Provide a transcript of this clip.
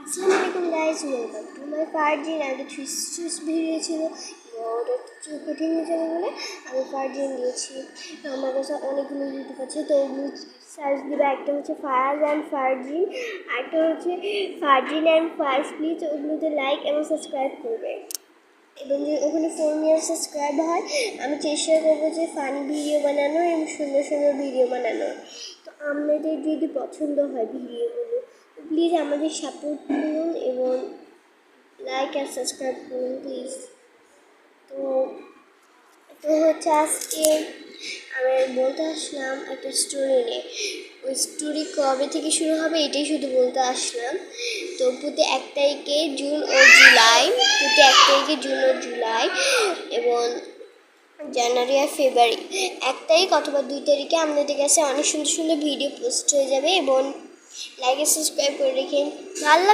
আসসালামু আলাইকুম guys, welcome to my ফার্জিন। আগে 3 ভিডিও ছিল, ওটা কঠিন হয়ে যাবে বলে আমি ফার্জিন দিয়েছি। তো আমার কাছে অনেকগুলো ইউটিউব আছে, তো সার্চ দিবে। একটা হচ্ছে ফায়াজ অ্যান্ড ফার্জিন, একটা হচ্ছে ফার্জিন অ্যান্ড ফায়াজ। প্লিজ ওগুলোতে লাইক এবং সাবস্ক্রাইব করবে, এবং যদি ওখানে 4 মিলিয়ন সাবস্ক্রাইব হয় আমি চেষ্টা করবো যে ফানি ভিডিও বানানো এবং সুন্দর সুন্দর ভিডিও বানানো। তো আপনাদের যদি পছন্দ হয় ভিডিওগুলো, প্লিজ আমাদের সাপোর্ট করুন এবং লাইক আর সাবস্ক্রাইব করুন প্লিজ। তো তো হচ্ছে আজকে আমি বলতে আসলাম একটা স্টোরি নিয়ে। ওই স্টোরি কবে থেকে শুরু হবে এটাই শুধু বলতে আসলাম। তো প্রতি 1 তারিখে জুন ও জুলাই, প্রতি 1 তারিখে জুন ও জুলাই এবং জানুয়ারি আর ফেব্রুয়ারি 1 তারিখ অথবা 2 তারিখে আপনাদের কাছে অনেক সুন্দর সুন্দর ভিডিও পোস্ট হয়ে যাবে, এবং লাইক আর সাবস্ক্রাইব করে রেখেন। ভালো